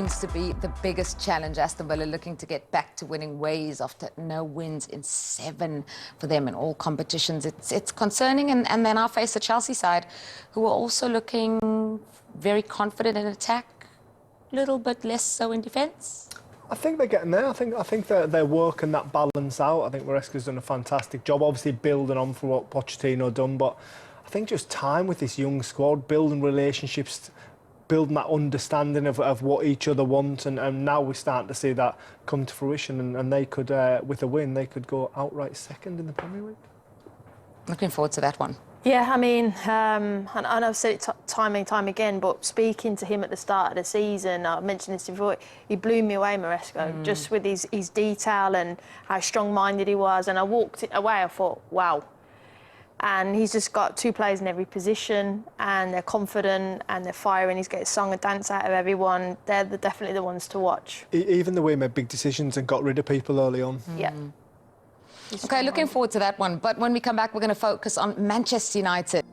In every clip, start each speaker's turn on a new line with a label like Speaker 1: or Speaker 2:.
Speaker 1: seems to be the biggest challenge. Aston Villa looking to get back to winning ways after no wins in 7 for them in all competitions. It's concerning. And then I face the Chelsea side, who are also looking very confident in attack, a little bit less so in defence.
Speaker 2: I think they're getting there. I think they're working that balance out. I think Maresca's done a fantastic job, obviously building on for what Pochettino done, but I think just time with this young squad, building relationships, building that understanding of what each other want, and now we're starting to see that come to fruition, and they could, with a win, they could go outright second in the Premier League. Looking forward to that one.
Speaker 3: Yeah, I mean, and I've said it time and time again, but speaking to him at the start of the season, I mentioned this before, he blew me away, Maresca, just with his detail and how strong-minded he was. And I walked away, I thought, wow. And he's just got 2 players in every position, and they're confident and they're firing. He's getting song and dance out of everyone. They're definitely the ones to watch.
Speaker 2: Even the way he made big decisions and got rid of people early on.
Speaker 3: Yeah.
Speaker 1: OK, looking forward to that one. But when we come back, we're going to focus on Manchester United.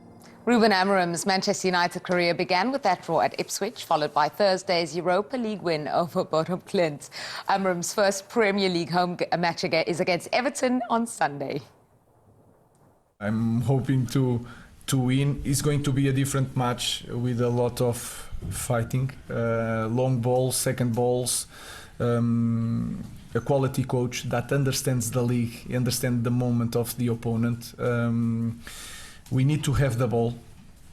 Speaker 1: Ruben Amorim's Manchester United career began with that draw at Ipswich, followed by Thursday's Europa League win over Bottom Clint. Amorim's first Premier League home match is against Everton on Sunday.
Speaker 4: I'm hoping to win. It's going to be a different match with a lot of fighting, long balls, second balls, a quality coach that understands the league, understands the moment of the opponent. We need to have the ball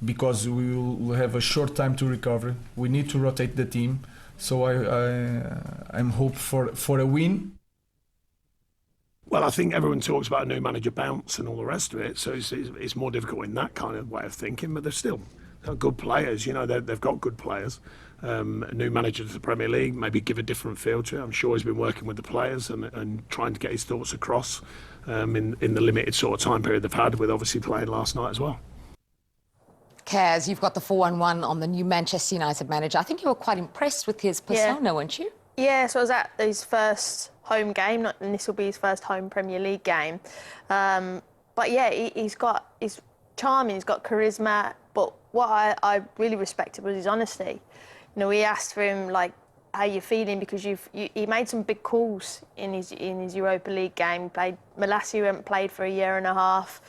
Speaker 4: because we will have a short time to recover. We need to rotate the team. So I'm hope for a win.
Speaker 5: Well, I think everyone talks about a new manager bounce and all the rest of it, so it's more difficult in that kind of way of thinking, but they're still good players, you know, they've got good players. A new manager to the Premier League, maybe give a different feel to it. I'm sure he's been working with the players and trying to get his thoughts across in the limited sort of time period they've had, with obviously playing last night as well.
Speaker 1: Kaz, you've got the 4-1-1 on the new Manchester United manager. I think you were quite impressed with his persona, weren't you?
Speaker 3: Yeah, so I was at his first home game, and this will be his first home Premier League game. But yeah, he's charming, he's got charisma, but what I really respected was his honesty. You know, we asked for him, like, how you feeling, because he made some big calls in his Europa League game. He played Maresca, who hadn't played for a year and a half.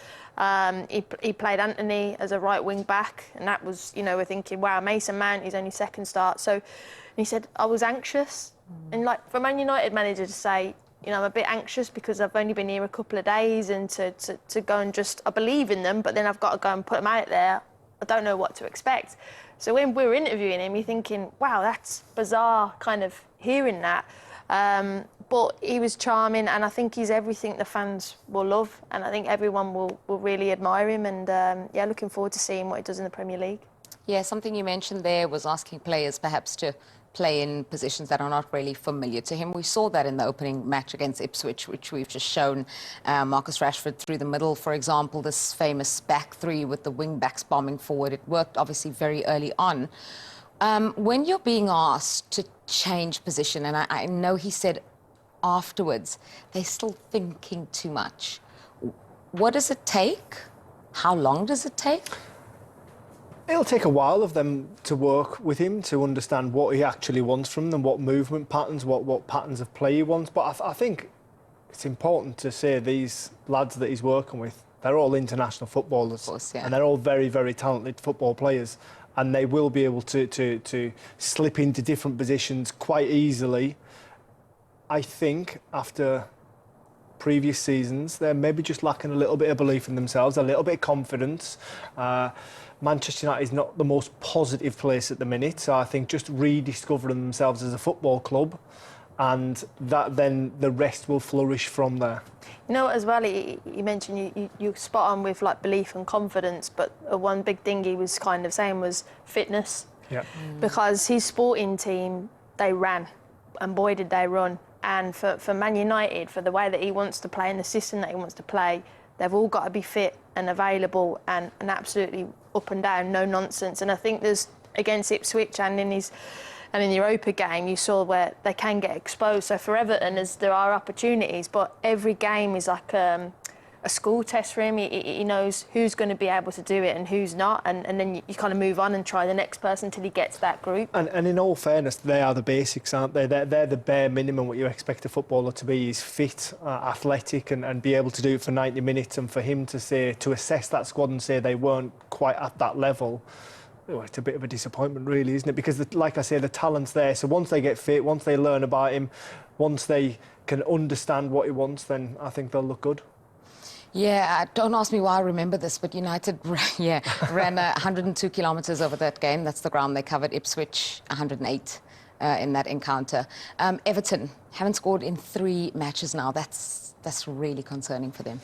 Speaker 3: He played Anthony as a right wing back, and that was, you know, we're thinking, wow, Mason Mount, his only second start. So he said, I was anxious. And like, for a Man United manager to say, you know, I'm a bit anxious because I've only been here a couple of days, and to go and just, I believe in them, but then I've got to go and put them out there. I don't know what to expect. So when we were interviewing him, you're thinking, wow, that's bizarre, kind of hearing that. But he was charming, and I think he's everything the fans will love, and I think everyone will really admire him. And yeah, looking forward to seeing what he does in the Premier League. Yeah, something you mentioned there was asking players perhaps to play in positions that are not really familiar to him. We saw that in the opening match against Ipswich, which we've just shown. Marcus Rashford through the middle, for example, this famous back three with the wing-backs bombing forward. It worked, obviously, very early on. When you're being asked to change position, and I know he said afterwards, they're still thinking too much. What does it take? How long does it take?
Speaker 2: It'll take a while of them to work with him to understand what he actually wants from them, what movement patterns, what patterns of play he wants. But I think it's important to say these lads that he's working with, they're all international footballers. Of course, yeah. And they're all very, very talented football players. And they will be able to slip into different positions quite easily. I think after previous seasons, they're maybe just lacking a little bit of belief in themselves, a little bit of confidence. Manchester United is not the most positive place at the minute, so I think just rediscovering themselves as a football club, and that then the rest will flourish from there.
Speaker 3: You know, as well, you mentioned you're spot on with like belief and confidence, but one big thing he was kind of saying was fitness. Yeah. Because his sporting team, they ran, and boy did they run. And for Man United, for the way that he wants to play and the system that he wants to play, they've all got to be fit and available and absolutely up and down, no nonsense. And I think there's, against Ipswich and in the Europa game, you saw where they can get exposed. So for Everton, there are opportunities, but every game is like a school test for him. He knows who's going to be able to do it and who's not, and then you kind of move on and try the next person until he gets that group.
Speaker 2: And in all fairness, they are the basics, aren't they? They're the bare minimum what you expect a footballer to be. He's fit, athletic, and be able to do it for 90 minutes. And for him to assess that squad and say they weren't quite at that level, well, it's a bit of a disappointment, really, isn't it? Because, like I say, the talent's there. So once they get fit, once they learn about him, once they can understand what he wants, then I think they'll look good.
Speaker 1: Yeah, don't ask me why I remember this, but United ran 102 kilometres over that game. That's the ground they covered. Ipswich, 108 in that encounter. Everton haven't scored in 3 matches now. That's really concerning for them.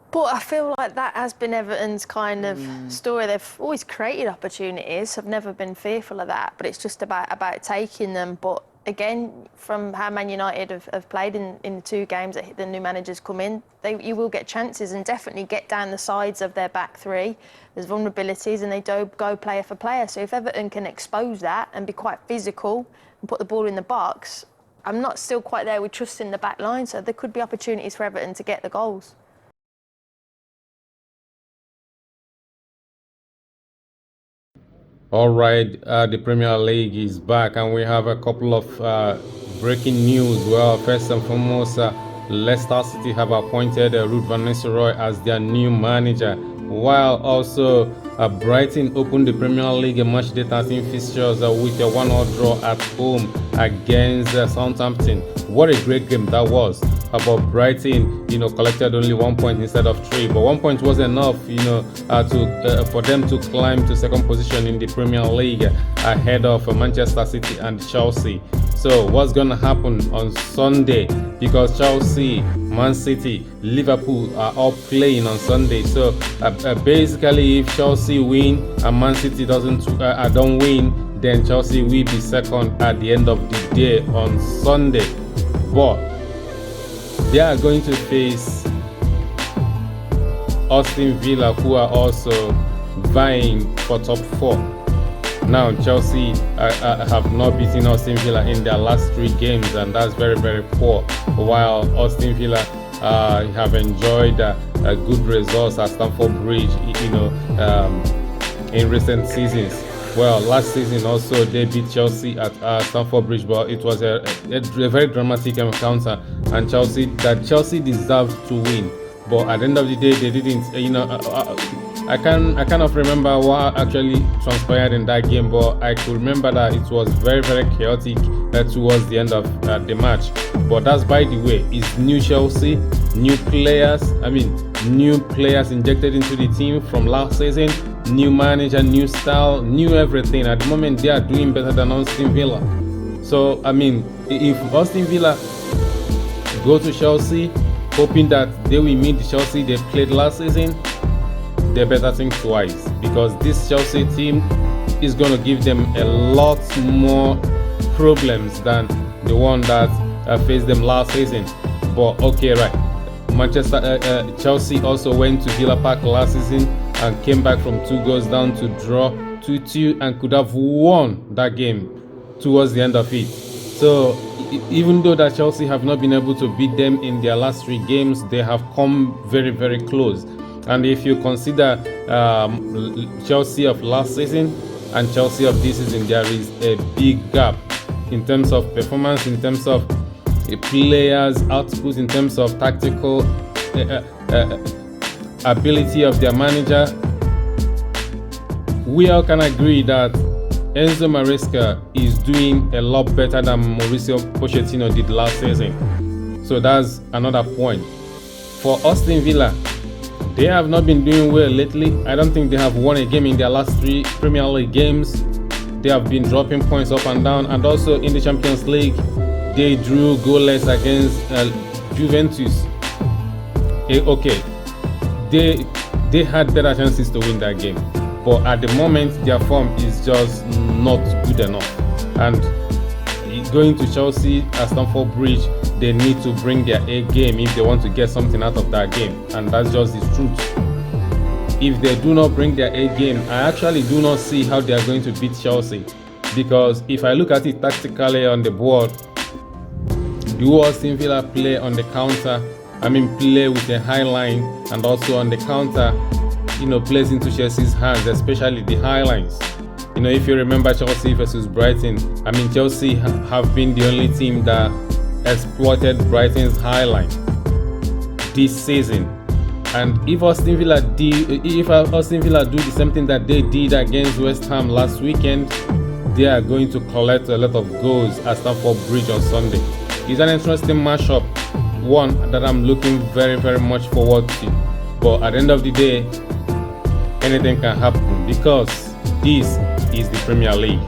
Speaker 3: But I feel like that has been Everton's kind of story. They've always created opportunities. I've never been fearful of that, but it's just about taking them. But again, from how Man United have played in the 2 games that the new managers come in, you will get chances and definitely get down the sides of their back 3. There's vulnerabilities and they do go player for player. So if Everton can expose that and be quite physical and put the ball in the box, I'm not still quite there with trusting the back line. So there could be opportunities for Everton to get the goals.
Speaker 6: All right, the Premier League is back, and we have a couple of breaking news. Well, first and foremost, Leicester City have appointed Ruben as their new manager, while also Brighton opened the Premier League matchday 13 fixtures with a 1-1 draw at home against Southampton. What a great game that was. About Brighton, collected only 1 point instead of 3, but 1 point was enough, for them to climb to second position in the Premier League ahead of Manchester City and Chelsea. So what's gonna happen on Sunday? Because Chelsea, Man City, Liverpool are all playing on Sunday. So basically, if Chelsea win and Man City don't win, then Chelsea will be second at the end of the day on Sunday. But they are going to face Aston Villa, who are also vying for top 4. Now, Chelsea have not beaten Aston Villa in their last 3 games, and that's very, very poor. While Aston Villa have enjoyed good results at Stamford Bridge, in recent seasons. Well, last season also they beat Chelsea at Stamford Bridge, but it was a very dramatic encounter, and Chelsea deserved to win. But at the end of the day, they didn't. I kind of remember what actually transpired in that game, but I could remember that it was very, very chaotic towards the end of the match. But that's by the way. It's new Chelsea, new players. New players injected into the team from last season. New manager, new style, new everything. At the moment, they are doing better than Aston Villa. So, if Aston Villa go to Chelsea, hoping that they will meet the Chelsea they played last season, they better think twice, because this Chelsea team is going to give them a lot more problems than the one that faced them last season. But okay, right. Chelsea also went to Villa Park last season and came back from 2 goals down to draw 2-2 and could have won that game towards the end of it. So even though that Chelsea have not been able to beat them in their last 3 games, they have come very, very close. And if you consider Chelsea of last season and Chelsea of this season, there is a big gap in terms of performance, in terms of players' output, in terms of tactical ability of their manager. We all can agree that Enzo Maresca is doing a lot better than Mauricio Pochettino did last season. So that's another point. For Aston Villa, they have not been doing well lately. I don't think they have won a game in their last 3 Premier League games. They have been dropping points up and down, and also in the Champions League, they drew goalless against Juventus. Okay, they had better chances to win that game, but at the moment their form is just not good enough. And going to Chelsea at Stamford Bridge, they need to bring their A game if they want to get something out of that game, and that's just the truth. If they do not bring their A game, I actually do not see how they are going to beat Chelsea, because if I look at it tactically on the board, do Aston Villa play on the counter play with a high line and also on the counter, plays into Chelsea's hands, especially the high lines. If you remember Chelsea versus Brighton, Chelsea have been the only team that exploited Brighton's high line this season. And if Aston Villa do the same thing that they did against West Ham last weekend, they are going to collect a lot of goals at Stamford Bridge on Sunday. It's an interesting matchup, one that I'm looking very, very much forward to. But at the end of the day, anything can happen because this is the Premier League.